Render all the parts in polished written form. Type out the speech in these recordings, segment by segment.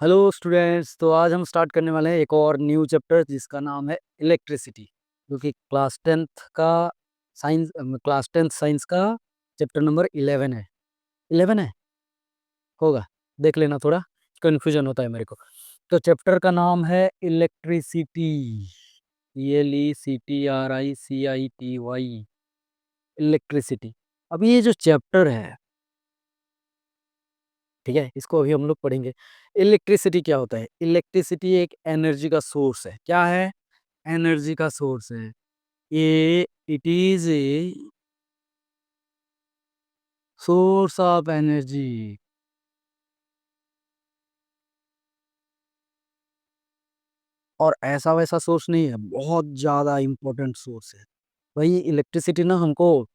Hello students. तो आज हम स्टार्ट करने वाले हैं एक और न्यू चैप्टर जिसका नाम है इलेक्ट्रिसिटी, जो कि क्लास टेंथ साइंस का चैप्टर नंबर 11 है। 11 है होगा, देख लेना, थोड़ा कन्फ्यूजन होता है मेरे को। तो चैप्टर का नाम है इलेक्ट्रिसिटी, ELECTRICITY, इलेक्ट्रिसिटी। अब ये जो चैप्टर है, ठीक है, इसको अभी हम लोग पढ़ेंगे। इलेक्ट्रिसिटी क्या होता है? इलेक्ट्रिसिटी एक एनर्जी का सोर्स है। क्या है? एनर्जी का सोर्स है। ये it is a source of energy. और ऐसा वैसा सोर्स नहीं है, बहुत ज्यादा इंपॉर्टेंट सोर्स है भाई। इलेक्ट्रिसिटी ना, हमको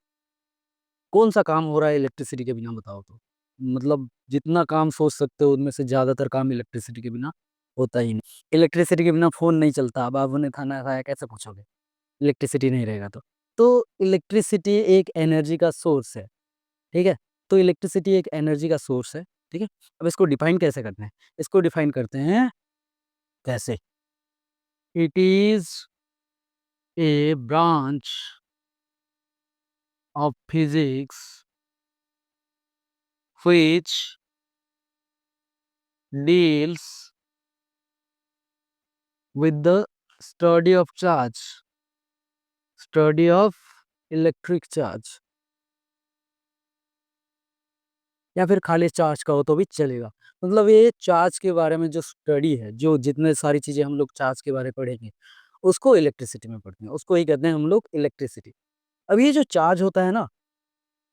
कौन सा काम हो रहा है इलेक्ट्रिसिटी के बिना, बताओ तो। मतलब जितना काम सोच सकते हो उनमें से ज्यादातर काम इलेक्ट्रिसिटी के बिना होता ही नहीं। इलेक्ट्रिसिटी के बिना फोन नहीं चलता। बाबू ने खाना खाया कैसे पूछोगे, इलेक्ट्रिसिटी नहीं रहेगा तो इलेक्ट्रिसिटी एक एनर्जी का सोर्स है, ठीक है। तो इलेक्ट्रिसिटी एक एनर्जी का सोर्स है, ठीक है। अब इसको डिफाइन कैसे करते हैं? इसको डिफाइन करते हैं कैसे? It is a branch of physics which deals with the study of charge, study of electric charge, या फिर खाली चार्ज का हो तो भी चलेगा। मतलब ये चार्ज के बारे में जो स्टडी है, जो जितने सारी चीजें हम लोग चार्ज के बारे में पढ़ेंगे, उसको इलेक्ट्रिसिटी में पढ़ते हैं, उसको ही कहते हैं हम लोग इलेक्ट्रिसिटी। अब ये जो चार्ज होता है ना,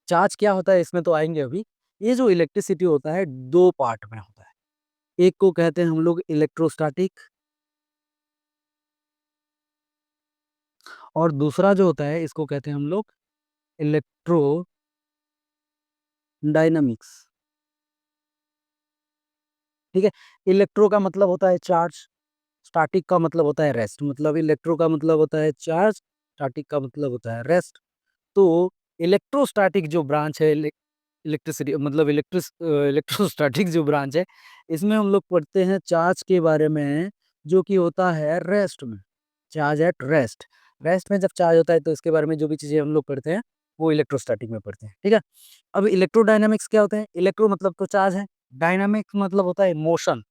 चार्ज क्या होता है इसमें तो आएंगे अभी। ये जो इलेक्ट्रिसिटी होता है दो पार्ट में होता है। एक को कहते हैं हम लोग इलेक्ट्रोस्टैटिक, और दूसरा जो होता है इसको कहते हैं हम लोग इलेक्ट्रो डायनामिक्स, ठीक है। इलेक्ट्रो का मतलब होता है चार्ज, स्टैटिक का मतलब होता है रेस्ट। मतलब इलेक्ट्रो का मतलब होता है चार्ज, स्टैटिक का मतलब होता है रेस्ट। तो इलेक्ट्रोस्टैटिक जो ब्रांच है, इलेक्ट्रिसिटी मतलब इलेक्ट्रोस्टैटिक जो ब्रांच है, इसमें हम लोग पढ़ते हैं चार्ज के बारे में, जो कि होता है रेस्ट में। चार्ज एट रेस्ट, रेस्ट में जब चार्ज होता है तो इसके बारे में जो भी चीजें हम लोग पढ़ते हैं वो इलेक्ट्रोस्टैटिक में पढ़ते हैं, ठीक है। अब इलेक्ट्रोडायनामिक्स क्या होता है? इलेक्ट्रो मतलब तो चार्ज है, डायनामिक्स मतलब होता है मोशन।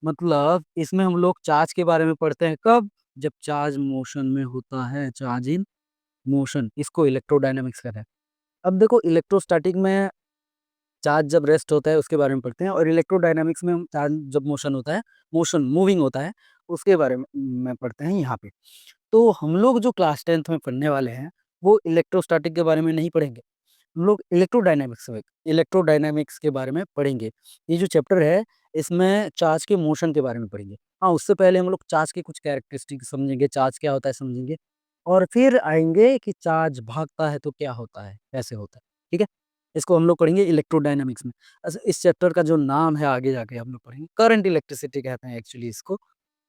मतलब इसमें हम लोग चार्ज के बारे में पढ़ते हैं कब? जब चार्ज मोशन में होता है, चार्ज इन मोशन, इसको इलेक्ट्रोडायनामिक्स कहते हैं। अब देखो, इलेक्ट्रोस्टैटिक में चार्ज जब रेस्ट होता है उसके बारे में पढ़ते हैं, और इलेक्ट्रोडायनामिक्स में हम चार्ज जब मोशन होता है, मोशन मूविंग होता है, उसके बारे में पढ़ते हैं यहाँ पे। तो हम लोग जो क्लास टेंथ में पढ़ने वाले हैं वो इलेक्ट्रोस्टैटिक के बारे में नहीं पढ़ेंगे, हम लोग इलेक्ट्रोडायनामिक्स के बारे में पढ़ेंगे। ये जो चैप्टर है इसमें चार्ज के मोशन के बारे में पढ़ेंगे। हाँ, उससे पहले हम लोग चार्ज के कुछ कैरेक्टरिस्टिक समझेंगे, चार्ज क्या होता है समझेंगे, और फिर आएंगे कि चार्ज भागता है तो क्या होता है, कैसे होता है, ठीक है। इसको हम लोग पढ़ेंगे इलेक्ट्रोडायनामिक्स में। अच्छा, इस चैप्टर का जो नाम है आगे जाके हम लोग पढ़ेंगे, करंट इलेक्ट्रिसिटी कहते हैं एक्चुअली इसको।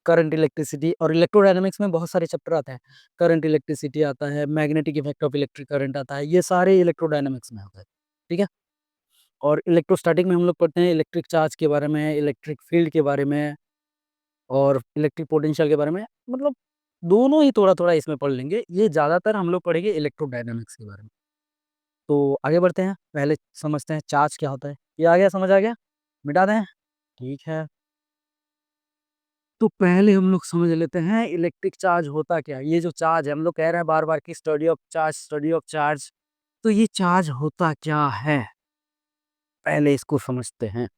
करंट इलेक्ट्रिसिटी और इलेक्ट्रोडायनामिक्स में बहुत सारे चैप्टर आते हैं। करंट इलेक्ट्रिसिटी आता है, magnetic effect of electric current आता है, ये सारे इलेक्ट्रोडायनामिक्स में होता है, ठीक है। और इलेक्ट्रोस्टैटिक में हम लोग पढ़ते हैं इलेक्ट्रिक चार्ज के बारे में, इलेक्ट्रिक फील्ड के बारे में, और इलेक्ट्रिक पोटेंशियल के बारे में। मतलब दोनों ही थोड़ा थोड़ा इसमें पढ़ लेंगे, ये ज़्यादातर हम लोग पढ़ेंगे इलेक्ट्रोडायनामिक्स के बारे में। तो आगे बढ़ते हैं, पहले समझते हैं चार्ज क्या होता है। ये आ गया, समझ आ गया? मिटा दें? ठीक है। तो पहले हम लोग समझ लेते हैं इलेक्ट्रिक चार्ज होता क्या है। ये जो चार्ज है, हम लोग कह रहे हैं बार बार की study of charge, study of charge. तो ये चार्ज होता क्या है, पहले इसको समझते हैं।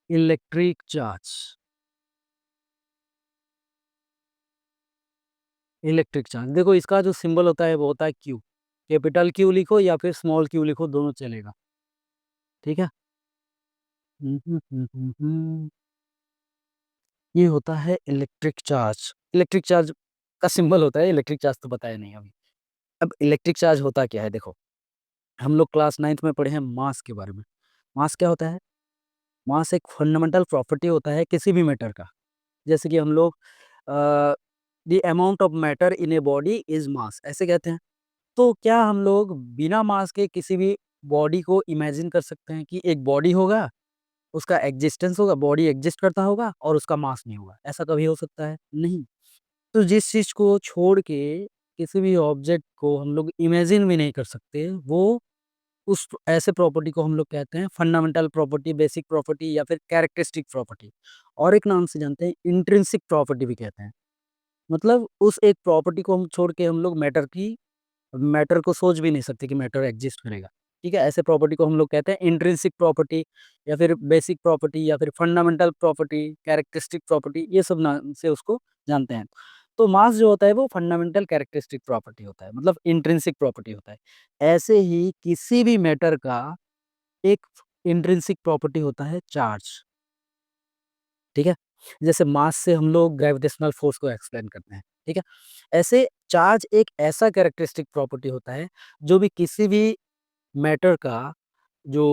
इलेक्ट्रिक चार्ज, इलेक्ट्रिक चार्ज देखो, इसका जो सिंबल होता है वो होता है क्यू। कैपिटल क्यू लिखो या फिर स्मॉल क्यू लिखो, दोनों चलेगा, ठीक है। ये होता है इलेक्ट्रिक चार्ज। इलेक्ट्रिक चार्ज का सिंबल होता है, इलेक्ट्रिक चार्ज तो बताया नहीं अभी। अब इलेक्ट्रिक चार्ज होता क्या है, देखो, हम लोग क्लास 9th में पढ़े हैं मास के बारे में। मास क्या होता है? मास एक फंडामेंटल प्रॉपर्टी होता है किसी भी मैटर का। जैसे कि हम लोग the amount of matter in a body is mass, ऐसे कहते हैं। तो क्या हम लोग बिना मास के किसी भी बॉडी को इमेजिन कर सकते हैं कि एक बॉडी होगा? उसका एग्जिस्टेंस होगा, बॉडी एग्जिस्ट करता होगा और उसका मास नहीं होगा। ऐसा कभी हो सकता है? नहीं। तो जिस चीज़ को छोड़ के किसी भी ऑब्जेक्ट को हम लोग इमेजिन भी नहीं कर सकते, वो उस ऐसे प्रॉपर्टी को हम लोग कहते हैं फंडामेंटल प्रॉपर्टी, बेसिक प्रॉपर्टी या फिर कैरेक्टरिस्टिक प्रॉपर्टी। और एक नाम से जानते हैं इंट्रिंसिक प्रॉपर्टी भी कहते हैं। मतलब उस एक प्रॉपर्टी को हम छोड़ के हम लोग मैटर को सोच भी नहीं सकते कि मैटर एग्जिस्ट करेगा। ठीक है? ऐसे प्रॉपर्टी को हम लोग कहते हैं इंट्रिंसिक प्रॉपर्टी या फिर बेसिक प्रॉपर्टी या फिर फंडामेंटल प्रॉपर्टी, कैरेक्टरिस्टिक प्रॉपर्टी, ये सब नाम से उसको जानते हैं। तो मास जो होता है वो फंडामेंटल कैरेक्टरिस्टिक प्रॉपर्टी होता है, मतलब इंट्रिंसिक प्रॉपर्टी होता है। ऐसे ही किसी भी मैटर का एक इंट्रिंसिक प्रॉपर्टी होता है चार्ज। ठीक है? जैसे मास से हम लोग ग्रेविटेशनल फोर्स को एक्सप्लेन करते हैं। ठीक है? ऐसे चार्ज एक ऐसा कैरेक्टरिस्टिक प्रॉपर्टी होता है जो भी किसी भी मैटर का जो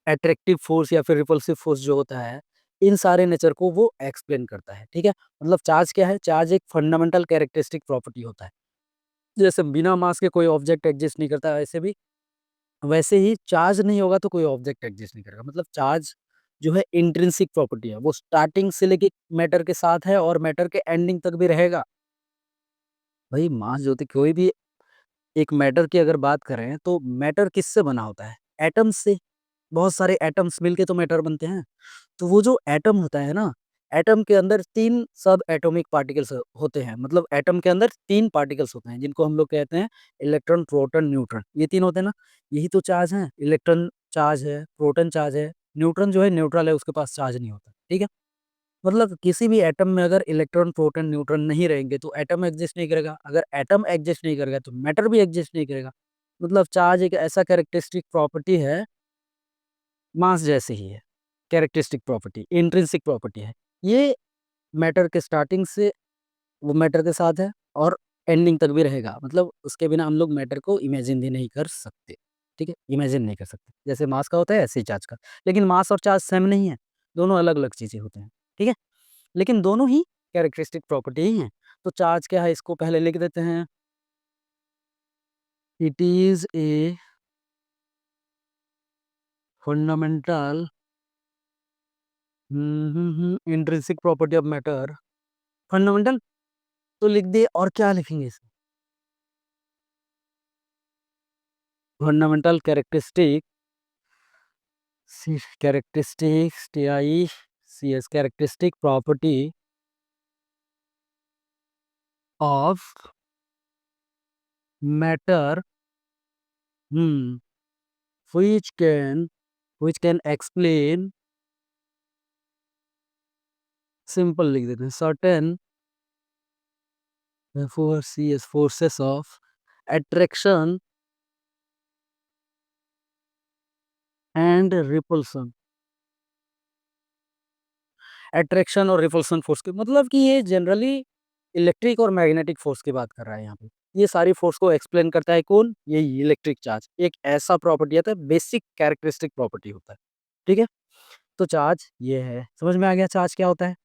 अट्रैक्टिव फोर्स या फिर रिपल्सिव फोर्स जो होता है, इन सारे नेचर को वो एक्सप्लेन करता है। ठीक है? मतलब चार्ज क्या है? चार्ज एक फंडामेंटल कैरेक्टरिस्टिक प्रॉपर्टी होता है। जैसे बिना मास के कोई ऑब्जेक्ट एग्जिस्ट नहीं करता, वैसे ही चार्ज नहीं होगा तो कोई ऑब्जेक्ट एग्जिस्ट नहीं करेगा। मतलब चार्ज जो है इंट्रिंसिक प्रॉपर्टी है, वो स्टार्टिंग से लेके मैटर के साथ है और मैटर के एंडिंग तक भी रहेगा। भाई मास जो होती है, कोई भी एक मैटर की अगर बात करें तो मैटर किससे बना होता है? एटम्स से। बहुत सारे एटम्स मिलके तो मैटर बनते हैं। तो वो जो एटम होता है ना, एटम के अंदर 3 सब एटॉमिक पार्टिकल्स होते हैं। मतलब एटम के अंदर 3 पार्टिकल्स होते हैं जिनको हम लोग कहते हैं इलेक्ट्रॉन, प्रोटॉन, न्यूट्रॉन। ये 3 होते हैं ना, यही तो चार्ज हैं। इलेक्ट्रॉन चार्ज है, प्रोटॉन चार्ज है, न्यूट्रॉन जो है न्यूट्रल है, उसके पास चार्ज नहीं होता। ठीक है? मतलब किसी भी एटम में अगर इलेक्ट्रॉन, प्रोटॉन, न्यूट्रॉन नहीं रहेंगे तो एटम एग्जिस्ट नहीं करेगा। अगर एटम एग्जिस्ट नहीं करेगा तो मैटर भी एग्जिस्ट नहीं करेगा। मतलब चार्ज एक ऐसा कैरेक्टरिस्टिक प्रॉपर्टी है, मास जैसे ही है। कैरेक्टरिस्टिक प्रॉपर्टी, इंट्रिंसिक प्रॉपर्टी है। ये मैटर के स्टार्टिंग से वो मैटर के साथ है और एंडिंग तक भी रहेगा। मतलब उसके बिना हम लोग मैटर को इमेजिन भी नहीं कर सकते। ठीक है? इमेजिन नहीं कर सकते। जैसे मास का होता है ऐसे ही चार्ज का। लेकिन मास और चार्ज सेम नहीं है, दोनों अलग-अलग चीज़ें होते हैं। ठीक है? लेकिन दोनों ही कैरेक्टरिस्टिक प्रॉपर्टी ही हैं। तो चार्ज क्या है इसको पहले लिख देते हैं। It is a fundamental intrinsic property of matter. Fundamental तो लिख दिए, और क्या लिखेंगे इसमें? Fundamental characteristic, characteristics, TICS, characteristic property of matter, hmm which can which can explain, simple लिख देते हैं, certain forces of attraction and repulsion. Attraction और रिपल्सन फोर्स के मतलब कि ये जनरली इलेक्ट्रिक और मैग्नेटिक फोर्स की बात कर रहा है यहाँ पे। ये सारी फोर्स को एक्सप्लेन करता है कौन? ये इलेक्ट्रिक चार्ज एक ऐसा प्रॉपर्टी होता है, बेसिक कैरेक्टरिस्टिक प्रॉपर्टी होता है। ठीक है? तो चार्ज ये है। समझ में आ गया चार्ज क्या होता है?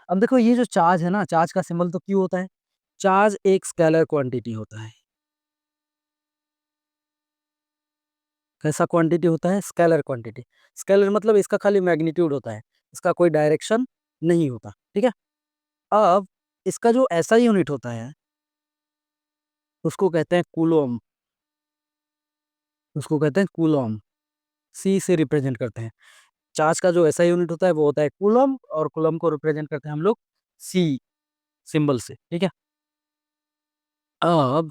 अब देखो ये जो चार्ज है ना, चार्ज का सिंबल तो क्यू होता है। चार्ज एक स्केलर क्वांटिटी होता है। कैसा क्वांटिटी होता है? Scalar quantity. स्केलर मतलब इसका खाली मैग्नीट्यूड होता है, इसका कोई डायरेक्शन नहीं होता। ठीक है? अब इसका जो SI यूनिट होता है उसको कहते हैं कूलोम। उसको कहते हैं कूलोम। C से रिप्रेजेंट करते हैं। चार्ज का जो SI यूनिट होता है वो होता है कूलम, और कूलम को रिप्रेजेंट करते हैं हम लोग C सिंबल से। ठीक है? अब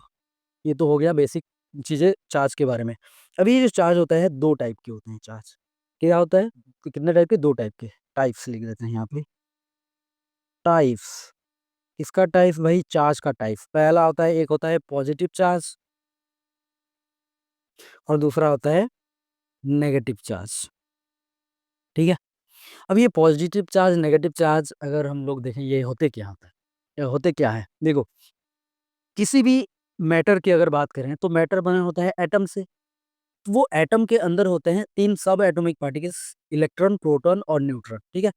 ये तो हो गया बेसिक चीज़ें चार्ज के बारे में। अभी ये जो चार्ज होता है 2 टाइप के होते हैं चार्ज। क्या होता है? कितने टाइप के? 2 टाइप के। टाइप्स लिख देते हैं यहाँ पे। टाइप्स। किसका टाइप भाई? चार्ज का टाइप। पहला होता है, एक होता है पॉजिटिव चार्ज और दूसरा होता है नेगेटिव चार्ज। ठीक है? अब ये पॉजिटिव चार्ज, नेगेटिव चार्ज अगर हम लोग देखें ये होते क्या होता है? ये होते क्या है? देखो, किसी भी मैटर की अगर बात करें तो मैटर बना होता है एटम से। वो एटम के अंदर होते हैं 3 सब एटॉमिक पार्टिकल्स, इलेक्ट्रॉन, प्रोटॉन और न्यूट्रॉन। ठीक है?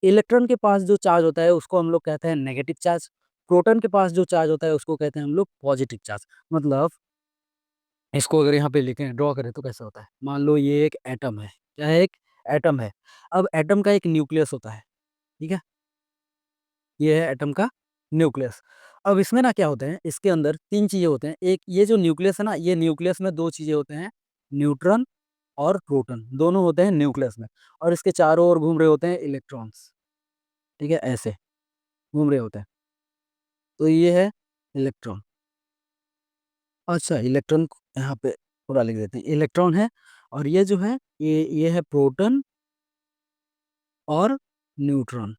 इलेक्ट्रॉन के पास जो चार्ज होता है उसको हम लोग कहते हैं नेगेटिव चार्ज। प्रोटॉन के पास जो चार्ज होता है उसको कहते हैं हम लोग पॉजिटिव चार्ज। मतलब इसको अगर यहाँ पे लिखें, ड्रॉ करें तो कैसा होता है? मान लो ये एक एटम है। क्या है? एक एटम है। अब एटम का एक न्यूक्लियस होता है, ठीक है? ये है एटम का न्यूक्लियस। अब इसमें ना क्या होते हैं, इसके अंदर 3 चीज़ें होते हैं। एक ये जो न्यूक्लियस है ना, ये न्यूक्लियस में 2 चीज़ें होते हैं, न्यूट्रॉन और प्रोटॉन, दोनों होते हैं न्यूक्लियस में। और इसके चारों ओर घूम रहे होते हैं इलेक्ट्रॉन्स, ठीक है? ऐसे घूम रहे होते हैं। तो ये है इलेक्ट्रॉन। अच्छा, इलेक्ट्रॉन को यहाँ पे पूरा लिख देते हैं। इलेक्ट्रॉन है और ये जो है ये है प्रोटॉन और न्यूट्रॉन,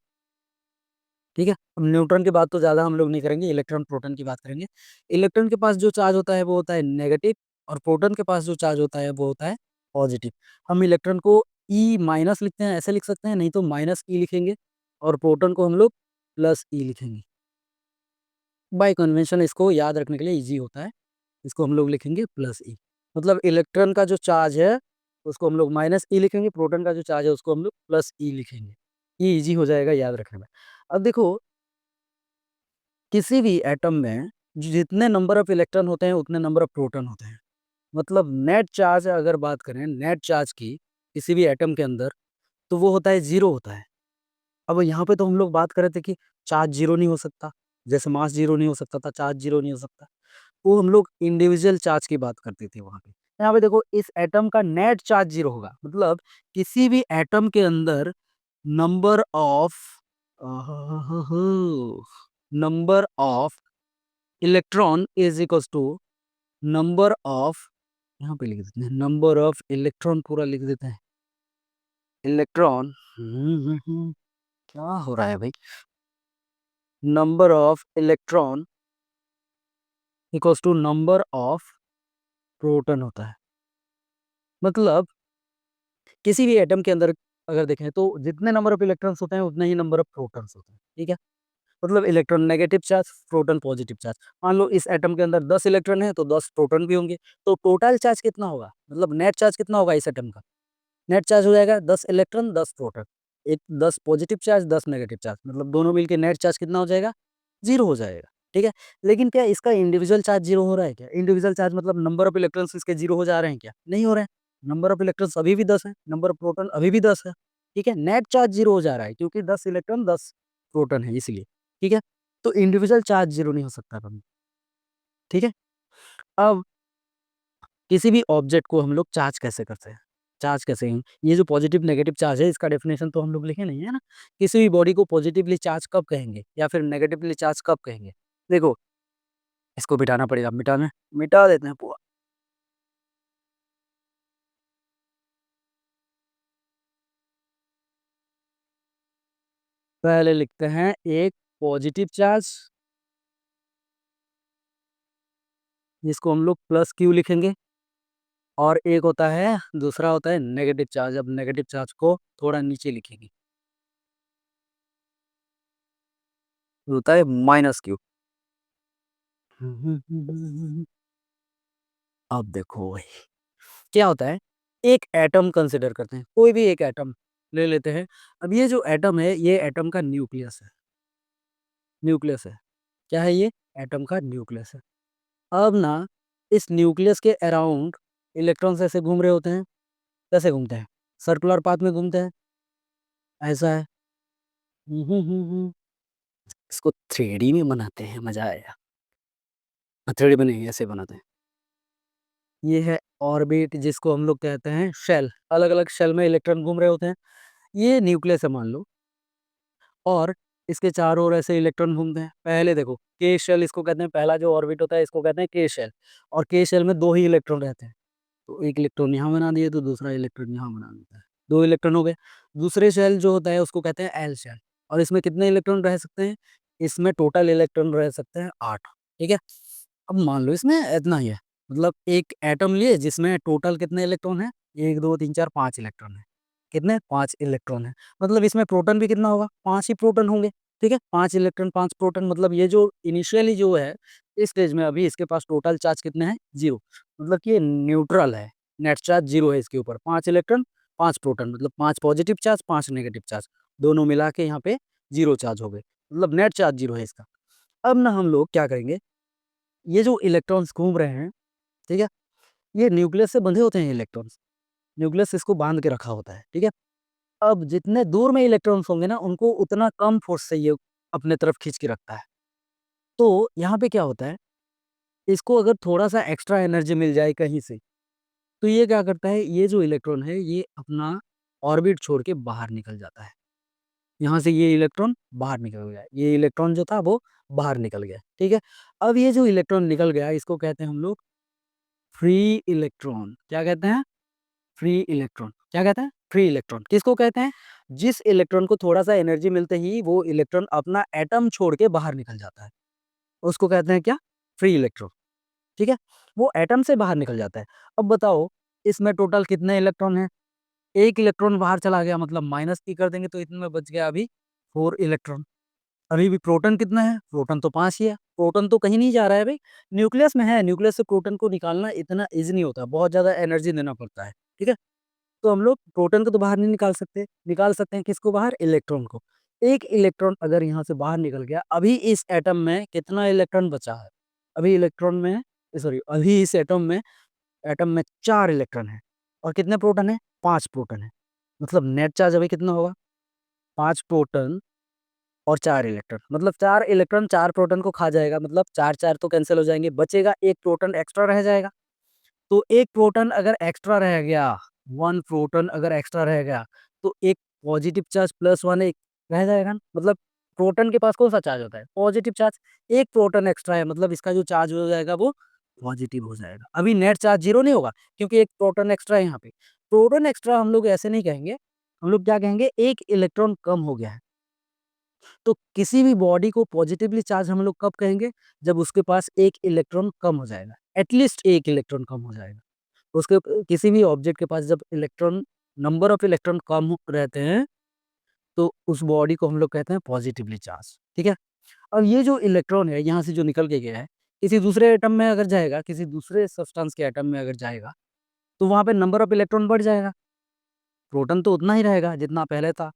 ठीक है? अब न्यूट्रॉन की बात तो ज़्यादा हम लोग नहीं करेंगे, इलेक्ट्रॉन प्रोटॉन की बात करेंगे। इलेक्ट्रॉन के पास जो चार्ज होता है वो होता है नेगेटिव, और प्रोटॉन के पास जो चार्ज होता है वो होता है पॉजिटिव। हम इलेक्ट्रॉन को ई माइनस लिखते हैं, ऐसे लिख सकते हैं, नहीं तो माइनस ई लिखेंगे, और प्रोटॉन को हम लोग प्लस ई लिखेंगे। बाय कन्वेंशन इसको याद रखने के लिए ईज़ी होता है। इसको हम लोग लिखेंगे प्लस ई। मतलब इलेक्ट्रॉन का जो चार्ज है उसको हम लोग माइनस ई लिखेंगे, प्रोटॉन का जो चार्ज है उसको हम लोग प्लस ई लिखेंगे। ये ईज़ी हो जाएगा याद रखने में। अब देखो, किसी भी एटम में जितने नंबर ऑफ इलेक्ट्रॉन होते हैं उतने नंबर ऑफ प्रोटॉन होते हैं। मतलब नेट चार्ज अगर बात करें, नेट चार्ज की किसी भी एटम के अंदर, तो वो होता है 0 होता है। अब यहाँ पे तो हम लोग बात कर रहे थे कि चार्ज 0 नहीं हो सकता, जैसे मास 0 नहीं हो सकता था, चार्ज 0 नहीं हो सकता। वो हम लोग इंडिविजुअल चार्ज की बात करते थे वहाँ पे। यहाँ पे देखो, इस एटम का नेट चार्ज 0 होगा। मतलब किसी भी एटम के अंदर number of number of electron is equals to number of, यहाँ पे लिख देते हैं नंबर ऑफ इलेक्ट्रॉन, पूरा लिख देते हैं इलेक्ट्रॉन। क्या हो रहा है भाई? Number of electron equals to number of proton होता है। मतलब किसी भी एटम के अंदर अगर देखें तो जितने नंबर ऑफ इलेक्ट्रॉन्स होते हैं उतने ही नंबर ऑफ प्रोटॉन्स होते हैं, ठीक है? मतलब electron negative charge, proton positive charge. मान लो इस एटम के अंदर 10 इलेक्ट्रॉन है तो 10 प्रोटॉन भी होंगे। तो टोटल चार्ज कितना होगा, मतलब नेट चार्ज कितना होगा इस एटम का? नेट चार्ज हो जाएगा 10 इलेक्ट्रॉन 10 प्रोटॉन। एक 10 पॉजिटिव चार्ज 10 नेगेटिव चार्ज, मतलब दोनों मिलके नेट चार्ज कितना हो जाएगा? 0 हो जाएगा, ठीक है? लेकिन क्या इसका इंडिविजुअल चार्ज 0 हो रहा है क्या? इंडिविजुअल चार्ज मतलब नंबर ऑफ इलेक्ट्रॉन्स इसके 0 हो जा रहे हैं क्या? नहीं हो रहे हैं। नंबर ऑफ इलेक्ट्रॉन्स अभी भी 10 है, नंबर ऑफ प्रोटॉन अभी भी 10 है, ठीक है? नेट चार्ज 0 हो जा रहा है क्योंकि 10 इलेक्ट्रॉन 10 प्रोटॉन है इसलिए, ठीक है? तो इंडिविजुअल चार्ज 0 नहीं हो सकता कभी, ठीक है? अब किसी भी ऑब्जेक्ट को हम लोग चार्ज कैसे करते हैं? चार्ज कैसे हैं? ये जो पॉजिटिव नेगेटिव चार्ज है इसका डेफिनेशन तो हम लोग लिखे नहीं है ना? किसी भी बॉडी को पॉजिटिवली चार्ज कब कहेंगे या फिर नेगेटिवली चार्ज कब कहेंगे? देखो, इसको मिटाना पड़ेगा, मिटाना मिटा देते हैं पूरा। पहले लिखते हैं एक पॉजिटिव चार्ज, जिसको हम लोग प्लस क्यू लिखेंगे, और एक होता है दूसरा होता है नेगेटिव चार्ज। अब नेगेटिव चार्ज को थोड़ा नीचे लिखेंगे, होता है माइनस क्यू। अब देखो भाई, क्या होता है, एक एटम कंसिडर करते हैं, कोई भी एक एटम ले लेते हैं। अब ये जो एटम है ये एटम का न्यूक्लियस है, न्यूक्लियस है। क्या है ये? एटम का न्यूक्लियस है। अब ना इस न्यूक्लियस के अराउंड इलेक्ट्रॉन्स ऐसे घूम रहे होते हैं। कैसे घूमते हैं? सर्कुलर पाथ में घूमते हैं, ऐसा है। इसको थ्री डी में बनाते हैं, मजा आएगा। थ्री डी में नहीं, ऐसे बनाते हैं। ये है ऑर्बिट, जिसको हम लोग कहते हैं शेल। अलग अलग शेल में इलेक्ट्रॉन घूम रहे होते हैं। ये न्यूक्लियस है मान लो, और इसके चारों ओर ऐसे इलेक्ट्रॉन घूमते हैं। पहले देखो, के शेल इसको कहते हैं, पहला जो ऑर्बिट होता है इसको कहते हैं के शेल। और के शेल में 2 ही इलेक्ट्रॉन रहते हैं। तो एक इलेक्ट्रॉन यहाँ बना दिए तो दूसरा इलेक्ट्रॉन यहाँ बना देता है, 2 इलेक्ट्रॉन हो गए। दूसरे शेल जो होता है उसको कहते हैं एल शेल। और इसमें कितने इलेक्ट्रॉन रह सकते हैं? इसमें टोटल इलेक्ट्रॉन रह सकते हैं 8, ठीक है? अब मान लो इसमें इतना ही है, मतलब एक एटम लिए जिसमें टोटल कितने इलेक्ट्रॉन है? 1 2 3 4 5 इलेक्ट्रॉन है। कितने? 5 इलेक्ट्रॉन है। मतलब इसमें प्रोटॉन भी कितना होगा? 5 ही प्रोटॉन होंगे, ठीक है? 5 इलेक्ट्रॉन 5 प्रोटॉन, मतलब ये जो इनिशियली जो है इस स्टेज में अभी इसके पास टोटल चार्ज कितने हैं? 0। मतलब कि ये न्यूट्रल है, नेट चार्ज 0 है इसके ऊपर। 5 इलेक्ट्रॉन 5 प्रोटॉन, मतलब 5 पॉजिटिव चार्ज 5 नेगेटिव चार्ज, दोनों मिला के यहाँ पे 0 चार्ज हो गए, मतलब नेट चार्ज 0 है इसका। अब ना हम लोग क्या करेंगे, ये जो इलेक्ट्रॉन्स घूम रहे हैं, ठीक है? ये न्यूक्लियस से बंधे होते हैं इलेक्ट्रॉन्स। न्यूक्लियस इसको बांध के रखा होता है, ठीक है? अब जितने दूर में इलेक्ट्रॉन्स होंगे ना, उनको उतना कम फोर्स से ये अपने तरफ खींच के रखता है। तो यहाँ पे क्या होता है, इसको अगर थोड़ा-सा एक्स्ट्रा एनर्जी मिल जाए कहीं से, तो ये क्या करता है, ये जो इलेक्ट्रॉन है, ये अपना ऑर्बिट छोड़ के बाहर निकल जाता है। यहाँ से ये इलेक्ट्रॉन बाहर निकल गया। ये इलेक्ट्रॉन जो था वो बाहर निकल गया, ठीक है? अब ये जो इलेक्ट्रॉन निकल गया, इसको कहते हैं हम लोग फ्री इलेक्ट्रॉन। क्या कहते हैं? Free electron. क्या कहते हैं? Free electron. किसको कहते हैं? जिस इलेक्ट्रॉन को थोड़ा-सा एनर्जी मिलते ही वो इलेक्ट्रॉन अपना एटम छोड़ के बाहर निकल जाता है। उसको कहते हैं क्या? फ्री इलेक्ट्रॉन, ठीक है? वो एटम से बाहर निकल जाता है। अब बताओ, इसमें टोटल कितने इलेक्ट्रॉन हैं? 1 इलेक्ट्रॉन बाहर चला गया, मतलब माइनस की कर देंगे तो इतने बच गया अभी 4 इलेक्ट्रॉन। अभी भी प्रोटॉन कितना है? प्रोटॉन तो 5 ही है। प्रोटॉन तो कहीं नहीं जा रहा है भाई, न्यूक्लियस में है। न्यूक्लियस से प्रोटॉन को निकालना इतना ईज़ी नहीं होता, बहुत ज़्यादा एनर्जी देना पड़ता है, ठीक है? तो हम लोग प्रोटॉन को तो बाहर नहीं निकाल सकते हैं किसको बाहर? इलेक्ट्रॉन को। 1 इलेक्ट्रॉन अगर यहाँ से बाहर निकल गया, अभी इस एटम में कितना इलेक्ट्रॉन बचा है? अभी इलेक्ट्रॉन में सॉरी अभी इस एटम में 4 इलेक्ट्रॉन है और कितने प्रोटॉन है? 5 प्रोटॉन है। मतलब नेट चार्ज अभी कितना होगा? 5 प्रोटॉन और 4 इलेक्ट्रॉन, मतलब 4 इलेक्ट्रॉन 4 प्रोटॉन को खा जाएगा, मतलब 4-4 तो कैंसल हो जाएँगे, बचेगा 1 प्रोटॉन एक्स्ट्रा रह जाएगा। तो 1 प्रोटॉन अगर एक्स्ट्रा रह गया, 1 प्रोटॉन अगर एक्स्ट्रा रह गया, तो एक पॉजिटिव चार्ज प्लस 1 एक रह जाएगा ना, मतलब प्रोटॉन के पास कौन-सा चार्ज होता है? Positive charge. 1 प्रोटॉन एक्स्ट्रा है, मतलब इसका जो चार्ज हो जाएगा वो पॉजिटिव हो जाएगा। अभी नेट चार्ज 0 नहीं होगा क्योंकि 1 प्रोटॉन एक्स्ट्रा है यहाँ पे। प्रोटॉन एक्स्ट्रा हम लोग ऐसे नहीं कहेंगे, हम लोग क्या कहेंगे? 1 इलेक्ट्रॉन कम हो गया है। तो किसी भी बॉडी को पॉजिटिवली चार्ज हम लोग कब कहेंगे? जब उसके पास 1 इलेक्ट्रॉन कम हो जाएगा। एटलीस्ट 1 इलेक्ट्रॉन कम हो जाएगा। उसके किसी भी ऑब्जेक्ट के पास जब नंबर ऑफ इलेक्ट्रॉन कम रहते हैं, तो उस बॉडी को हम लोग कहते हैं पॉजिटिवली चार्ज, ठीक है? अब ये जो इलेक्ट्रॉन है, यहाँ से जो निकल के गया है, किसी दूसरे एटम में अगर जाएगा, किसी दूसरे सब्सटेंस के एटम में अगर जाएगा, तो वहाँ पे नंबर ऑफ इलेक्ट्रॉन बढ़ जाएगा। प्रोटॉन तो उतना ही रहेगा जितना पहले था।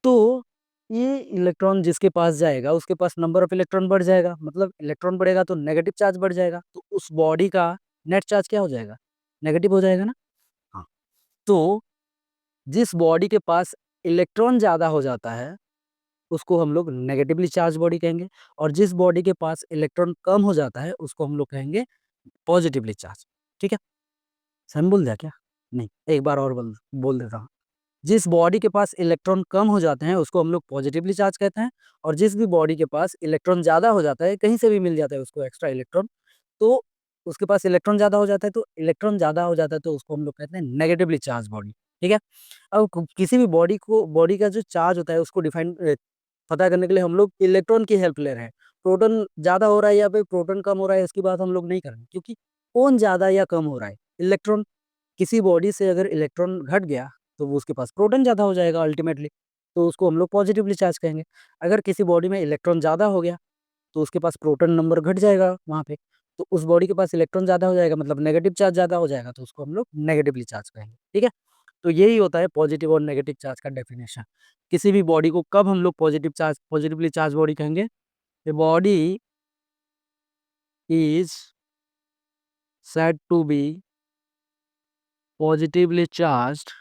तो ये इलेक्ट्रॉन जिसके पास जाएगा, उसके पास नंबर ऑफ इलेक्ट्रॉन बढ़ जाएगा, मतलब इलेक्ट्रॉन बढ़ेगा तो नेगेटिव चार्ज बढ़ जाएगा, तो उस बॉडी का नेट चार्ज क्या हो जाएगा? नेगेटिव हो जाएगा ना? हाँ। तो जिस बॉडी के पास इलेक्ट्रॉन ज़्यादा हो जाता है, उसको हम लोग नेगेटिवली चार्ज बॉडी कहेंगे, और जिस बॉडी के पास इलेक्ट्रॉन कम हो जाता है, उसको हम लोग कहेंगे पॉजिटिवली चार्ज, ठीक है? सही बोल दिया क्या? नहीं, एक बार और बोल बोल देता हूँ। जिस बॉडी के पास इलेक्ट्रॉन कम हो जाते हैं, उसको हम लोग पॉजिटिवली चार्ज कहते हैं, और जिस भी बॉडी के पास इलेक्ट्रॉन ज़्यादा हो जाता है, कहीं से भी मिल जाता है उसको एक्स्ट्रा इलेक्ट्रॉन, तो उसके पास इलेक्ट्रॉन ज़्यादा हो जाता है, तो इलेक्ट्रॉन ज़्यादा हो जाता है तो उसको हम लोग कहते हैं नेगेटिवली चार्ज बॉडी, ठीक है? अब किसी भी बॉडी का जो चार्ज होता है उसको पता करने के लिए हम लोग इलेक्ट्रॉन की हेल्प ले रहे हैं। प्रोटॉन ज़्यादा हो रहा है या फिर प्रोटॉन कम हो रहा है, इसकी बात हम लोग नहीं कर रहे हैं, क्योंकि कौन ज़्यादा या कम हो रहा है? इलेक्ट्रॉन। किसी बॉडी से अगर इलेक्ट्रॉन घट गया, तो वो उसके पास प्रोटॉन ज़्यादा हो जाएगा अल्टीमेटली, तो उसको हम लोग पॉजिटिवली चार्ज कहेंगे। अगर किसी बॉडी में इलेक्ट्रॉन ज़्यादा हो गया, तो उसके पास प्रोटॉन नंबर घट जाएगा वहाँ पे, तो उस बॉडी के पास इलेक्ट्रॉन ज़्यादा हो जाएगा, मतलब नेगेटिव चार्ज ज़्यादा हो जाएगा, तो उसको हम लोग नेगेटिवली चार्ज कहेंगे, ठीक है? तो यही होता है पॉजिटिव और नेगेटिव चार्ज का डेफिनेशन। किसी भी बॉडी को कब हम लोग पॉजिटिवली चार्ज बॉडी कहेंगे? A body is said to be positively charged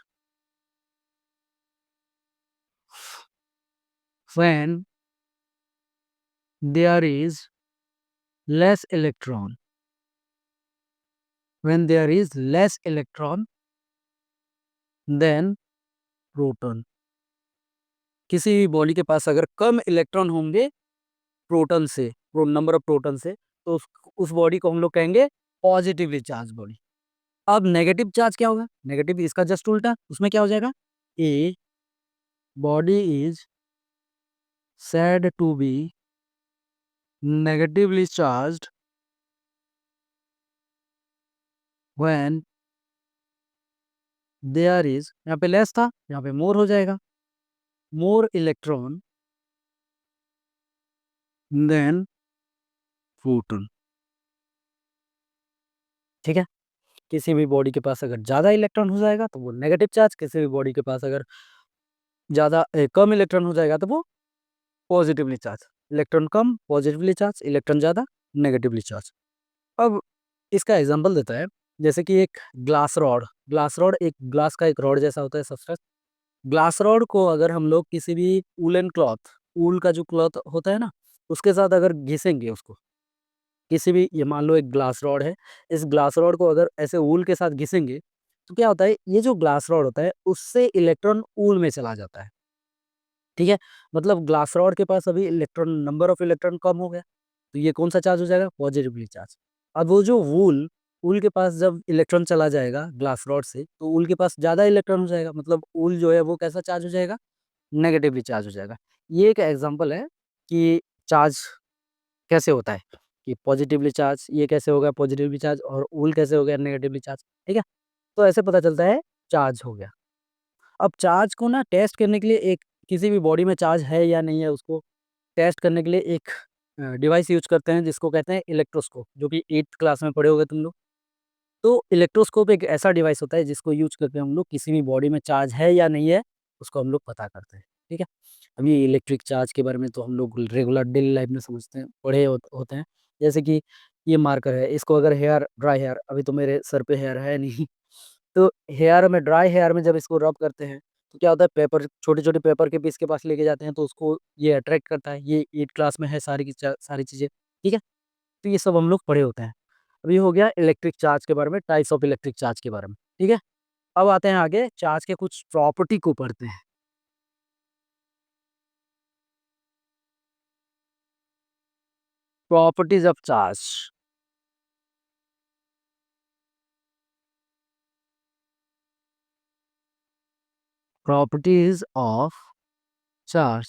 when there is less electron. When there is less electron than proton. किसी भी बॉडी के पास अगर कम इलेक्ट्रॉन होंगे प्रोटॉन से, नंबर ऑफ प्रोटॉन से, तो उस बॉडी को हम लोग कहेंगे पॉजिटिवली चार्ज बॉडी। अब नेगेटिव चार्ज क्या होगा? नेगेटिव इसका जस्ट उल्टा, उसमें क्या हो जाएगा? A body is said to be negatively charged when there is, यहाँ पे लेस था, यहाँ पे मोर हो जाएगा, मोर इलेक्ट्रॉन देन प्रोटॉन, ठीक है? किसी भी बॉडी के पास अगर ज़्यादा इलेक्ट्रॉन हो जाएगा तो वो नेगेटिव चार्ज, किसी भी बॉडी के पास अगर कम इलेक्ट्रॉन हो जाएगा तो वो पॉजिटिवली चार्ज। इलेक्ट्रॉन कम पॉजिटिवली चार्ज, इलेक्ट्रॉन ज़्यादा नेगेटिवली चार्ज। अब इसका एग्जांपल देता है, जैसे कि एक ग्लास रॉड एक ग्लास का एक रॉड जैसा होता है सब्सटेंस, ग्लास रॉड को अगर हम लोग किसी भी वूलन क्लॉथ, ऊल का जो क्लॉथ होता है ना, उसके साथ अगर घिसेंगे उसको, किसी भी, ये मान लो एक ग्लास रॉड है, इस ग्लास रॉड को अगर ऐसे ऊल के साथ घिसेंगे, तो क्या होता है, ये जो ग्लास रॉड होता है उससे इलेक्ट्रॉन ऊल में चला जाता है। ठीक है, मतलब ग्लास रॉड के पास अभी इलेक्ट्रॉन, नंबर ऑफ इलेक्ट्रॉन कम हो गया, तो ये कौन सा चार्ज हो जाएगा, पॉजिटिवली चार्ज। अब वो जो वूल, वूल के पास जब इलेक्ट्रॉन चला जाएगा ग्लास रॉड से, तो वूल के पास ज्यादा इलेक्ट्रॉन हो जाएगा, मतलब वूल जो है वो कैसा चार्ज हो जाएगा, नेगेटिवली चार्ज हो जाएगा। ये एक एग्जांपल है कि चार्ज कैसे होता है, कि पॉजिटिवली चार्ज ये कैसे होगा पॉजिटिवली चार्ज, और वूल कैसे हो गया नेगेटिवली चार्ज। ठीक है, तो ऐसे पता चलता है चार्ज हो गया। अब चार्ज को ना टेस्ट करने के लिए, एक किसी भी बॉडी में चार्ज है या नहीं है उसको टेस्ट करने के लिए एक डिवाइस यूज करते हैं जिसको कहते हैं इलेक्ट्रोस्कोप, जो कि 8th क्लास में पढ़े होगे तुम लोग। तो इलेक्ट्रोस्कोप एक ऐसा डिवाइस होता है जिसको यूज करके हम लोग किसी भी बॉडी में चार्ज है या नहीं है उसको हम लोग पता करते हैं। ठीक है, अब ये इलेक्ट्रिक चार्ज के बारे में तो हम लोग रेगुलर डेली लाइफ में समझते हैं, पढ़े होते हैं। जैसे कि ये मार्कर है, इसको अगर हेयर, ड्राई हेयर, अभी तो मेरे सर पे हेयर है नहीं तो हेयर में, ड्राई हेयर में जब इसको रब करते हैं तो क्या होता है, पेपर, छोटे छोटे पेपर के पीस के पास लेके जाते हैं तो उसको ये अट्रैक्ट करता है। ये 8 क्लास में है सारी की सारी चीज़ें। ठीक है, तो ये सब हम लोग पढ़े होते हैं। अब ये हो गया इलेक्ट्रिक चार्ज के बारे में, टाइप्स ऑफ इलेक्ट्रिक चार्ज के बारे में। ठीक है, अब आते हैं आगे, चार्ज के कुछ प्रॉपर्टी को पढ़ते हैं। Properties of charge. Properties of charge,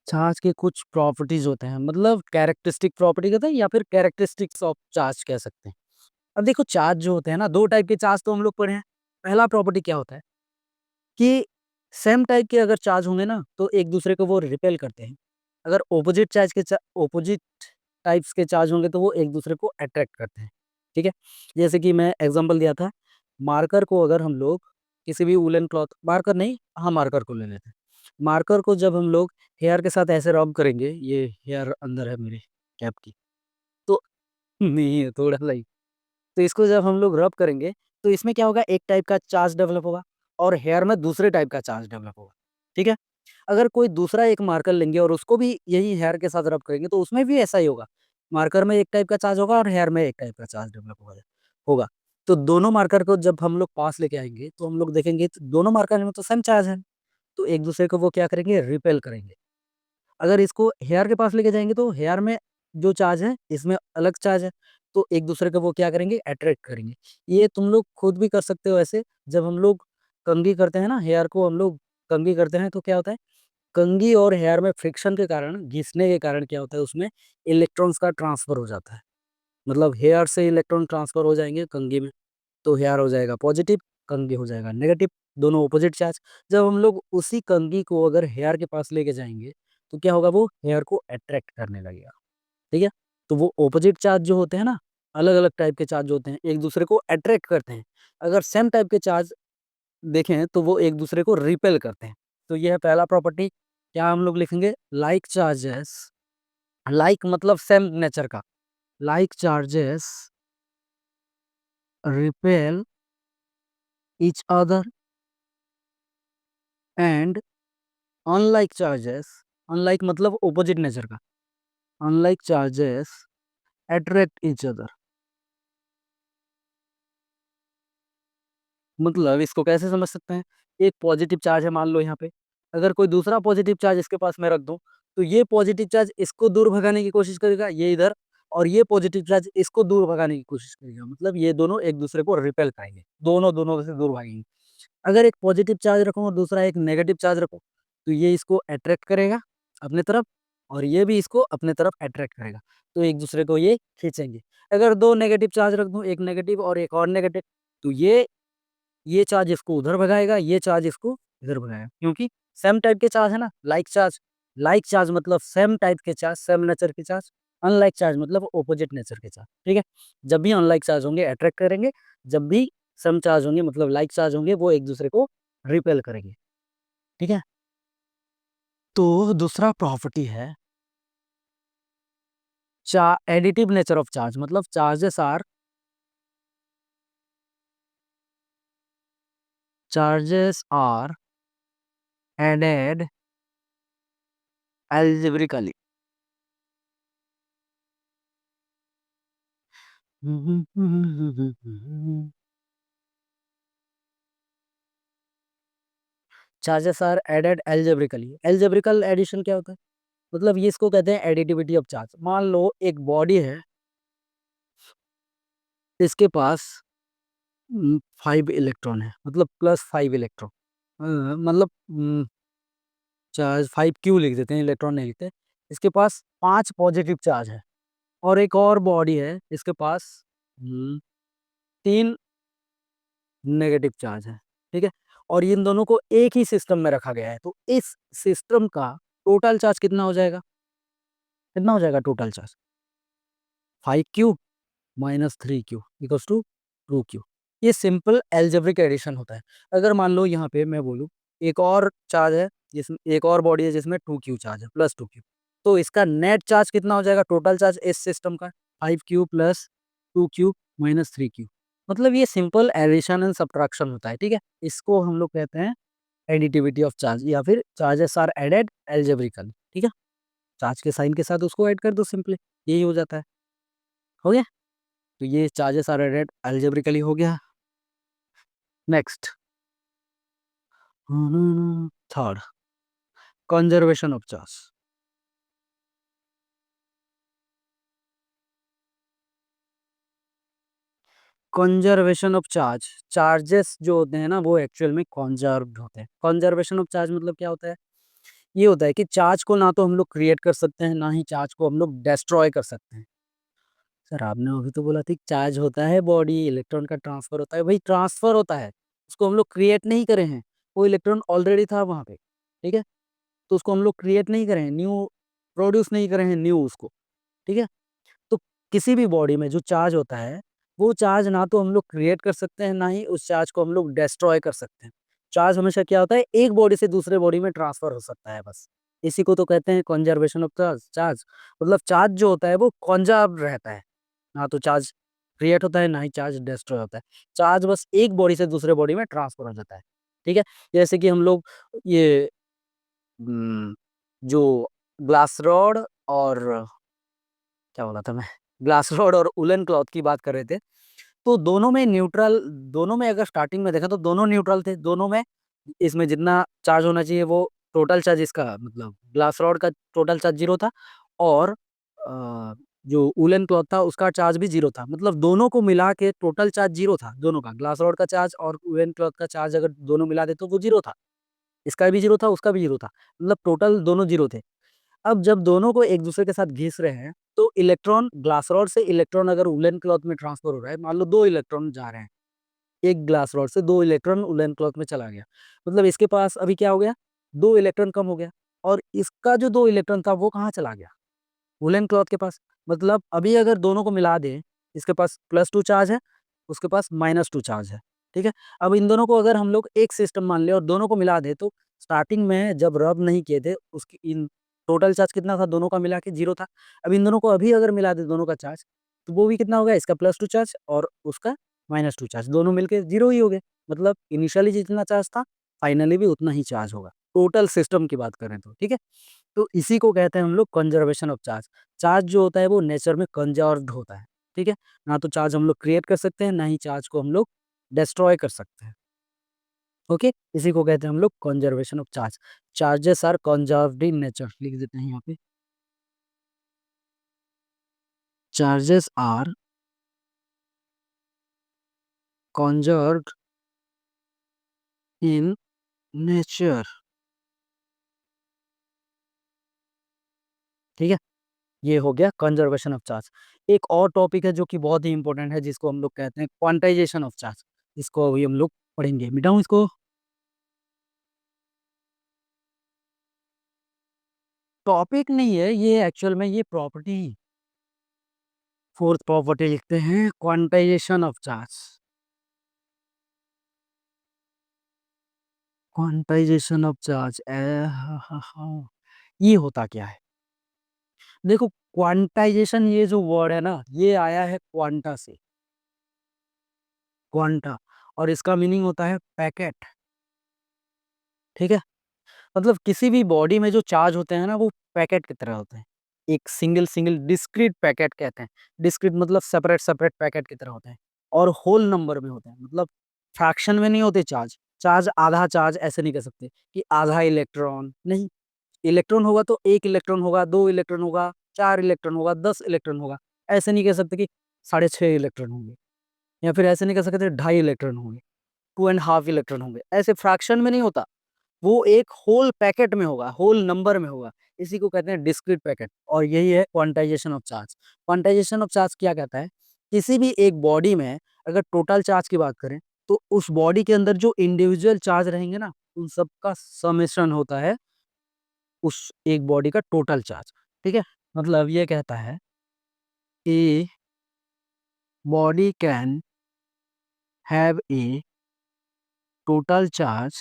charge के कुछ प्रॉपर्टीज होते हैं, मतलब कैरेक्टरिस्टिक प्रॉपर्टी कहते हैं या फिर कैरेक्टरिस्टिक्स ऑफ चार्ज कह सकते हैं। अब देखो, चार्ज जो होते हैं ना, दो टाइप के चार्ज तो हम लोग पढ़े हैं। पहला प्रॉपर्टी क्या होता है कि सेम टाइप के अगर चार्ज होंगे ना तो एक दूसरे को वो रिपेल करते हैं। अगर ऑपोजिट चार्ज के ऑपोजिट टाइप्स के चार्ज होंगे तो वो एक दूसरे को अट्रैक्ट करते हैं। ठीक है, जैसे कि मैं एग्जांपल दिया था, मार्कर को अगर हम लोग किसी भी वुलन क्लॉथ, मार्कर नहीं, हाँ मार्कर को ले लेते हैं। मार्कर को जब हम लोग हेयर के साथ ऐसे रब करेंगे, ये हेयर अंदर है मेरे कैप की, तो नहीं है थोड़ा सा ही, तो इसको जब हम लोग रब करेंगे तो इसमें क्या होगा, एक टाइप का चार्ज डेवलप होगा और हेयर में दूसरे टाइप का चार्ज डेवलप होगा। ठीक है, अगर कोई दूसरा एक मार्कर लेंगे और उसको भी यही हेयर के साथ रब करेंगे तो उसमें भी ऐसा ही होगा। मार्कर में एक टाइप का चार्ज होगा और हेयर में एक टाइप का चार्ज डेवलप होगा। तो दोनों मार्कर को जब हम लोग पास लेके आएंगे तो हम लोग देखेंगे तो दोनों मार्कर में तो सेम चार्ज है, तो एक दूसरे को वो क्या करेंगे, रिपेल करेंगे। अगर इसको हेयर के पास लेके जाएंगे तो हेयर में जो चार्ज है इसमें अलग चार्ज है, तो एक दूसरे को वो क्या करेंगे, अट्रैक्ट करेंगे। ये तुम लोग खुद भी कर सकते हो ऐसे। जब हम लोग कंघी करते हैं ना, हेयर को हम लोग कंघी करते हैं तो क्या होता है, कंघी और हेयर में फ्रिक्शन के कारण, घिसने के कारण क्या होता है, उसमें इलेक्ट्रॉन्स का ट्रांसफर हो जाता है। मतलब हेयर से इलेक्ट्रॉन ट्रांसफर हो जाएंगे कंघी में, तो हेयर हो जाएगा पॉजिटिव, कंघी हो जाएगा नेगेटिव, दोनों ऑपोजिट चार्ज। जब हम लोग उसी कंघी को अगर हेयर के पास लेके जाएंगे तो क्या होगा, वो हेयर को अट्रैक्ट करने लगेगा। ठीक है, तो वो ऑपोजिट चार्ज जो होते हैं ना, अलग अलग टाइप के चार्ज होते हैं, एक दूसरे को अट्रैक्ट करते हैं। अगर सेम टाइप के चार्ज देखें तो वो एक दूसरे को रिपेल करते हैं। तो ये है पहला प्रॉपर्टी। क्या हम लोग लिखेंगे, लाइक चार्जेस, लाइक मतलब सेम नेचर का, like charges repel each other and unlike charges, unlike मतलब opposite नेचर का, unlike charges attract each other। मतलब इसको कैसे समझ सकते हैं, एक पॉजिटिव चार्ज है मान लो यहाँ पे, अगर कोई दूसरा पॉजिटिव चार्ज इसके पास मैं रख दूं तो ये पॉजिटिव चार्ज इसको दूर भगाने की कोशिश करेगा, ये इधर, और ये पॉजिटिव चार्ज इसको दूर भगाने की कोशिश करेगा, मतलब ये दोनों एक दूसरे को रिपेल करेंगे, दोनों दोनों से दूर भागेंगे। अगर एक पॉजिटिव चार्ज रखूँ और दूसरा एक नेगेटिव चार्ज रखूँ तो ये इसको अट्रैक्ट करेगा अपने तरफ, और ये भी इसको अपने तरफ अट्रैक्ट करेगा, तो एक दूसरे को ये खींचेंगे। अगर दो नेगेटिव चार्ज रख दूं, एक नेगेटिव और एक और नेगेटिव, तो ये चार्ज इसको उधर भगाएगा, ये चार्ज इसको इधर भगाएगा, क्योंकि सेम टाइप के चार्ज है ना, लाइक चार्ज। लाइक चार्ज मतलब सेम टाइप के चार्ज, सेम नेचर के चार्ज। अनलाइक चार्ज मतलब ऑपोजिट नेचर के चार्ज। ठीक है, जब भी अनलाइक चार्ज होंगे अट्रैक्ट करेंगे, जब भी सम चार्ज होंगे मतलब लाइक चार्ज होंगे वो एक दूसरे को रिपेल करेंगे। ठीक है, तो दूसरा प्रॉपर्टी है एडिटिव नेचर ऑफ चार्ज, मतलब charges are charges are added algebraically. Charges are added algebraically. Algebraical addition क्या होता है? मतलब ये इसको कहते हैं एडिटिविटी ऑफ चार्ज। मान लो एक बॉडी है, इसके पास 5 इलेक्ट्रॉन है, मतलब +5 इलेक्ट्रॉन, मतलब चार्ज 5Q लिख देते हैं, इलेक्ट्रॉन नहीं लिखते। इसके पास 5 पॉजिटिव चार्ज है, और एक और बॉडी है, इसके पास 3 नेगेटिव चार्ज है। ठीक है, और इन दोनों को एक ही सिस्टम में रखा गया है, तो इस सिस्टम का टोटल चार्ज कितना हो जाएगा? कितना हो जाएगा total charge? 5Q minus 3Q equals to 2Q। ये सिंपल एल्जेब्रिक एडिशन होता है। अगर मान लो यहाँ पे मैं बोलूँ एक और चार्ज है, जिसमें एक और बॉडी है जिसमें 2Q चार्ज है, +2Q, तो इसका नेट चार्ज कितना हो जाएगा टोटल चार्ज इस सिस्टम का? 5Q plus 2Q minus 3Q। मतलब ये सिंपल एडिशन एंड सब्ट्रैक्शन होता है। ठीक है, इसको हम लोग कहते हैं एडिटिविटी ऑफ चार्ज, या फिर चार्जेस आर एडेड एल्जेब्रिकली। ठीक है, चार्ज के साइन के साथ उसको ऐड कर दो, सिंपली यही हो जाता है। हो गया, तो ये चार्जेस आर एडेड अलजेब्रिकली हो गया। Next, third, conservation of charge. Conservation of charge, charges जो होते हैं ना वो एक्चुअल में कंजर्व्ड होते हैं। कंजर्वेशन ऑफ चार्ज मतलब क्या होता है? ये होता है कि चार्ज को ना तो हम लोग क्रिएट कर सकते हैं, ना ही चार्ज को हम लोग डिस्ट्रॉय कर सकते हैं। सर आपने अभी तो बोला था कि चार्ज होता है, बॉडी इलेक्ट्रॉन का ट्रांसफर होता है। भाई ट्रांसफर होता है, उसको हम लोग क्रिएट नहीं करे हैं। वो इलेक्ट्रॉन ऑलरेडी था वहां पे। ठीक है, तो उसको हम लोग क्रिएट नहीं करें, न्यू प्रोड्यूस नहीं करें हैं, न्यू उसको। ठीक है, तो किसी भी बॉडी में जो चार्ज होता है, वो चार्ज ना तो हम लोग क्रिएट कर सकते हैं, ना ही उस चार्ज को हम लोग डिस्ट्रॉय कर सकते हैं। चार्ज हमेशा क्या होता है, एक बॉडी से दूसरे बॉडी में ट्रांसफर हो सकता है बस। इसी को तो कहते हैं कंजर्वेशन ऑफ चार्ज। चार्ज मतलब चार्ज जो होता है वो कंजर्व रहता है, ना तो चार्ज क्रिएट होता है, ना ही चार्ज डिस्ट्रॉय होता है। चार्ज बस एक बॉडी से दूसरे बॉडी में ट्रांसफर हो जाता है। ठीक है, जैसे कि हम लोग ये जो ग्लास रॉड और क्या बोला था मैं, ग्लास रॉड और उलन क्लॉथ की बात कर रहे थे, तो दोनों में न्यूट्रल, दोनों में अगर स्टार्टिंग में देखा तो दोनों न्यूट्रल थे। दोनों में इसमें जितना चार्ज होना चाहिए वो टोटल चार्ज, इसका मतलब ग्लास रॉड का टोटल चार्ज 0 था, और जो उलन क्लॉथ था उसका चार्ज भी 0 था। मतलब दोनों को मिला के टोटल चार्ज 0 था, दोनों का, ग्लास रॉड का चार्ज और उलन क्लॉथ का चार्ज अगर दोनों मिला दे तो वो 0 था। इसका भी 0 था, उसका भी 0 था, मतलब टोटल दोनों 0 थे। अब जब दोनों को एक दूसरे के साथ घिस रहे हैं, तो इलेक्ट्रॉन, ग्लास रॉड से इलेक्ट्रॉन अगर उलन क्लॉथ में ट्रांसफर हो रहा है, मान लो 2 इलेक्ट्रॉन जा रहे हैं, एक ग्लास रॉड से 2 इलेक्ट्रॉन उलन क्लॉथ में चला गया, मतलब इसके पास अभी क्या हो गया, 2 इलेक्ट्रॉन कम हो गया। और इसका जो 2 इलेक्ट्रॉन था वो कहाँ चला गया? वुलन क्लॉथ के पास। मतलब अभी अगर दोनों को मिला दें, इसके पास +2 चार्ज है, उसके पास -2 चार्ज है। ठीक है, अब इन दोनों को अगर हम लोग एक सिस्टम मान लें और दोनों को मिला दें, तो स्टार्टिंग में जब रब नहीं किए थे उसकी इन टोटल चार्ज कितना था, दोनों का मिला के 0 था। अब इन दोनों को अभी अगर मिला दें दोनों का चार्ज, तो वो भी कितना हो गया, इसका +2 चार्ज और उसका -2 चार्ज, दोनों मिलके 0 ही हो गए। मतलब इनिशियली जितना चार्ज था, फाइनली भी उतना ही चार्ज होगा, टोटल सिस्टम की बात करें तो। ठीक है, तो इसी को कहते हैं हम लोग कंजर्वेशन ऑफ चार्ज। चार्ज जो होता है वो नेचर में कंजर्व्ड होता है। ठीक है, ना तो चार्ज हम लोग क्रिएट कर सकते हैं, ना ही चार्ज को हम लोग डिस्ट्रॉय कर सकते हैं। ओके, इसी को कहते हैं हम लोग conservation of charge. Charges are conserved in nature, लिख देते हैं यहाँ पे, charges are conserved in nature. ठीक है, ये हो गया कंजर्वेशन ऑफ चार्ज। एक और टॉपिक है जो कि बहुत ही इंपॉर्टेंट है, जिसको हम लोग कहते हैं क्वांटाइजेशन ऑफ चार्ज। इसको अभी हम लोग पढ़ेंगे, मिटाऊं इसको। टॉपिक नहीं है ये, एक्चुअल में ये प्रॉपर्टी, फोर्थ प्रॉपर्टी लिखते हैं, quantization of charge. Quantization of charge, ये होता क्या है? देखो, क्वांटाइजेशन ये जो वर्ड है ना, ये आया है क्वांटा से, क्वांटा, और इसका मीनिंग होता है पैकेट। ठीक है? मतलब किसी भी बॉडी में जो चार्ज होते हैं ना वो पैकेट की तरह होते हैं। एक सिंगल डिस्क्रीट पैकेट कहते हैं। डिस्क्रीट मतलब सेपरेट पैकेट की तरह होते हैं और होल नंबर में होते हैं। मतलब फ्रैक्शन में नहीं होते चार्ज। चार्ज आधा चार्ज ऐसे नहीं कह सकते कि आधा इलेक्ट्रॉन, नहीं। इलेक्ट्रॉन होगा तो 1 इलेक्ट्रॉन होगा, 2 इलेक्ट्रॉन होगा, 4 इलेक्ट्रॉन होगा, 10 इलेक्ट्रॉन होगा। ऐसे नहीं कह सकते कि साढ़े 6 इलेक्ट्रॉन होंगे या फिर ऐसे नहीं कह सकते ढाई इलेक्ट्रॉन होंगे, 2 एंड हाफ इलेक्ट्रॉन होंगे। ऐसे फ्रैक्शन में नहीं होता। वो एक होल पैकेट में होगा, होल नंबर में होगा। इसी को कहते हैं डिस्क्रीट पैकेट और यही है quantization of charge. Quantization of charge क्या कहता है? किसी भी एक बॉडी में अगर टोटल चार्ज की बात करें तो उस बॉडी के अंदर जो इंडिविजुअल चार्ज रहेंगे ना, उन सब का समेशन होता है उस एक बॉडी का टोटल चार्ज। ठीक है? मतलब ये कहता है कि body can have a total charge,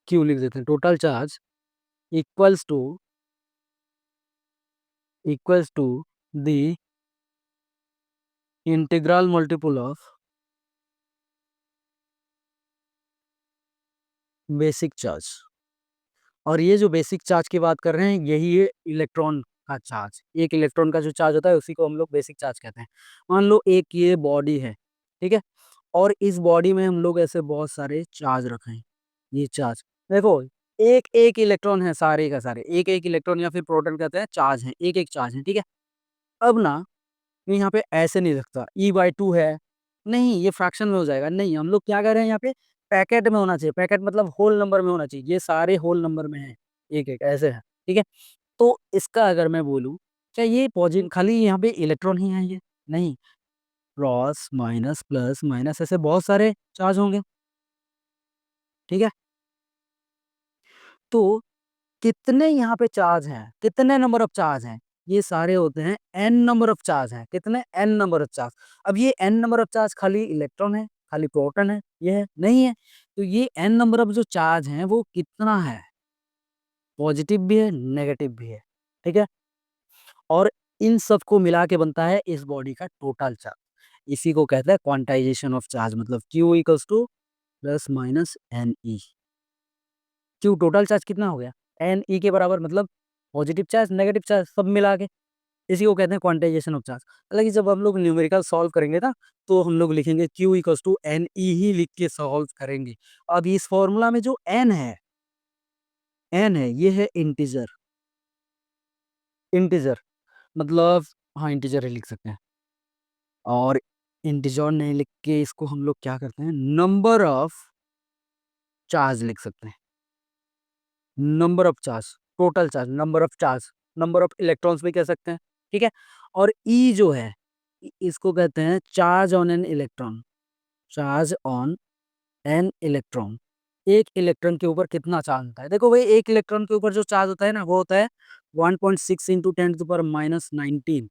क्यों लिख देते हैं total charge equals to the integral multiple of basic charge. और ये जो बेसिक चार्ज की बात कर रहे हैं यही है इलेक्ट्रॉन का चार्ज। एक इलेक्ट्रॉन का जो चार्ज होता है उसी को हम लोग बेसिक चार्ज कहते हैं। मान लो एक ये बॉडी है, ठीक है, और इस बॉडी में हम लोग ऐसे बहुत सारे चार्ज रखे हैं। ये चार्ज देखो, एक एक इलेक्ट्रॉन है, सारे का सारे एक एक इलेक्ट्रॉन या फिर प्रोटॉन कहते हैं, चार्ज है, एक एक चार्ज है। ठीक है? अब ना ये यहाँ पे ऐसे नहीं रखता E/2 है, नहीं ये फ्रैक्शन में हो जाएगा। नहीं, हम लोग क्या कर रहे हैं यहाँ पे, पैकेट में होना चाहिए। पैकेट मतलब होल नंबर में होना चाहिए। ये सारे होल नंबर में है, एक एक ऐसे है। ठीक है? तो इसका अगर मैं बोलूँ, क्या ये पॉजिटिव खाली यहाँ पे इलेक्ट्रॉन ही है? ये नहीं, क्रॉस माइनस प्लस माइनस ऐसे बहुत सारे चार्ज होंगे। ठीक है? तो कितने यहाँ पे चार्ज हैं, कितने नंबर ऑफ चार्ज हैं? ये सारे होते हैं एन नंबर ऑफ चार्ज हैं। कितने? N number of charge. अब ये एन नंबर ऑफ चार्ज खाली इलेक्ट्रॉन है, खाली प्रोटॉन है, ये है नहीं है। तो ये एन नंबर ऑफ जो चार्ज हैं वो कितना है? पॉजिटिव भी है, नेगेटिव भी है। ठीक है? और इन सब को मिला के बनता है इस बॉडी का टोटल चार्ज। इसी को कहते हैं क्वांटाइजेशन ऑफ चार्ज। मतलब Q equals to plus minus n e. Q total charge कितना हो गया? एन ई के बराबर, मतलब पॉजिटिव चार्ज नेगेटिव चार्ज सब मिला के। इसी को कहते हैं क्वांटाइजेशन ऑफ चार्ज। हालांकि जब हम लोग न्यूमेरिकल सॉल्व करेंगे ना, तो हम लोग लिखेंगे Q equals to n e ही लिख के सॉल्व करेंगे। अब इस फॉर्मूला में जो एन है ये है इंटीजर। इंटीजर मतलब, हाँ इंटीजर ही लिख सकते हैं। और इंटीजर नहीं लिख के इसको हम लोग क्या करते हैं, नंबर ऑफ चार्ज लिख सकते हैं। Number of charge, total charge, number of charge, number of electrons भी कह सकते हैं। ठीक है? और ई जो है इसको कहते हैं charge on an electron. Charge on an electron, एक इलेक्ट्रॉन के ऊपर कितना चार्ज होता है। देखो भाई, एक इलेक्ट्रॉन के ऊपर जो चार्ज होता है ना वो होता है 1.6 इंटू 10⁻⁻19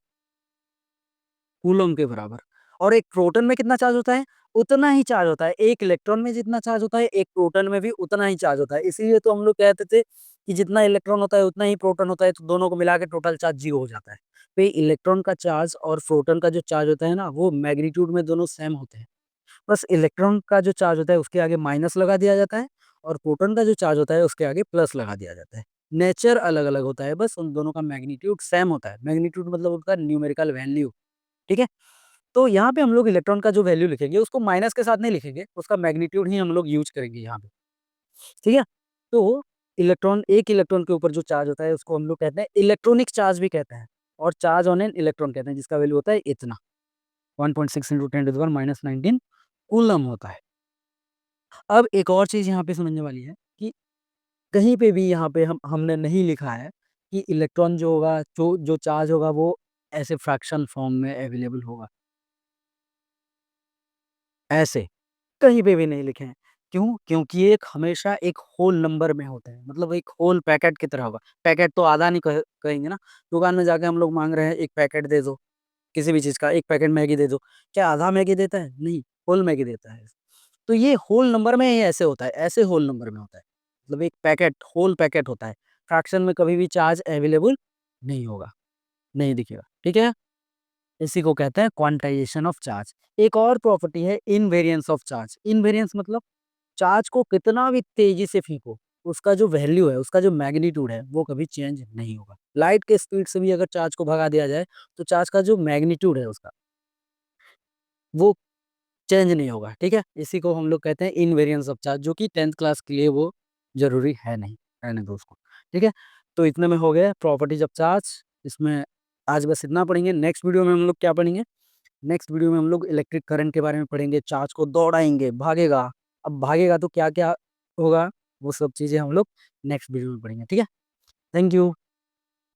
कूलम के बराबर। और एक प्रोटॉन में कितना चार्ज होता है? उतना ही चार्ज होता है। एक इलेक्ट्रॉन में जितना चार्ज होता है एक प्रोटॉन में भी उतना ही चार्ज होता है। इसीलिए तो हम लोग कहते थे कि जितना इलेक्ट्रॉन होता है उतना ही प्रोटॉन होता है, तो दोनों को मिला के टोटल चार्ज 0 हो जाता है। तो ये इलेक्ट्रॉन का चार्ज और प्रोटॉन का जो चार्ज होता है ना वो मैग्नीट्यूड में दोनों सेम होते हैं। बस इलेक्ट्रॉन का जो चार्ज होता है उसके आगे माइनस लगा दिया जाता है और प्रोटॉन का जो चार्ज होता है उसके आगे प्लस लगा दिया जाता है। नेचर अलग अलग होता है, बस उन दोनों का मैग्नीट्यूड सेम होता है। मैग्नीट्यूड मतलब उनका न्यूमेरिकल वैल्यू। ठीक है? तो यहाँ पे हम लोग इलेक्ट्रॉन का जो वैल्यू लिखेंगे उसको माइनस के साथ नहीं लिखेंगे, उसका मैग्नीट्यूड ही हम लोग यूज करेंगे यहाँ पे। ठीक है? तो इलेक्ट्रॉन, एक इलेक्ट्रॉन के ऊपर जो चार्ज होता है उसको हम लोग कहते हैं इलेक्ट्रॉनिक चार्ज भी कहते हैं, और चार्ज ऑन एन इलेक्ट्रॉन कहते हैं, जिसका वैल्यू होता है इतना 1.6 इंटू 10⁻⁻19 कूलम होता है। अब एक और चीज यहाँ पे समझने वाली है कि कहीं पे भी यहाँ पे हमने नहीं लिखा है कि इलेक्ट्रॉन जो होगा, जो जो चार्ज होगा वो ऐसे फ्रैक्शन फॉर्म में अवेलेबल होगा। ऐसे कहीं पे भी नहीं लिखे हैं। क्यों? क्योंकि एक हमेशा एक होल नंबर में होता है, मतलब एक होल पैकेट की तरह होगा। पैकेट तो आधा नहीं कहेंगे ना। दुकान में जाके हम लोग माँग रहे हैं 1 पैकेट दे दो, किसी भी चीज़ का 1 पैकेट मैगी दे दो। क्या आधा मैगी देता है? नहीं, होल मैगी देता है। तो ये होल नंबर में ये ऐसे होता है, ऐसे होल नंबर में होता है। मतलब एक पैकेट, होल पैकेट होता है। फ्रैक्शन में कभी भी चार्ज अवेलेबल नहीं होगा, नहीं दिखेगा। ठीक है? इसी को कहते हैं क्वांटाइजेशन ऑफ चार्ज। एक और प्रॉपर्टी है इनवेरियंस ऑफ चार्ज। इनवेरियंस मतलब चार्ज को कितना भी तेजी से फेंको, उसका जो वैल्यू है, उसका जो मैग्नीट्यूड है, वो कभी चेंज नहीं होगा। लाइट के स्पीड से भी अगर चार्ज को भगा दिया जाए, तो चार्ज का जो मैग्नीट्यूड है उसका, वो चेंज नहीं होगा, ठीक है? इसी को हम लोग कहते हैं इनवेरियंस ऑफ चार्ज, जो कि 10th क्लास के लिए वो ज़रूरी है नहीं, रहने दो उसको, ठीक है? तो इतने में हो गया प्रॉपर्टीज ऑफ चार्ज। इसमें आज बस इतना पढ़ेंगे। नेक्स्ट वीडियो में हम लोग क्या पढ़ेंगे? नेक्स्ट वीडियो में हम लोग इलेक्ट्रिक करंट के बारे में पढ़ेंगे। चार्ज को दौड़ाएँगे, भागेगा। अब भागेगा तो क्या-क्या होगा, वो सब चीज़ें हम लोग नेक्स्ट वीडियो में पढ़ेंगे, ठीक है? Thank you.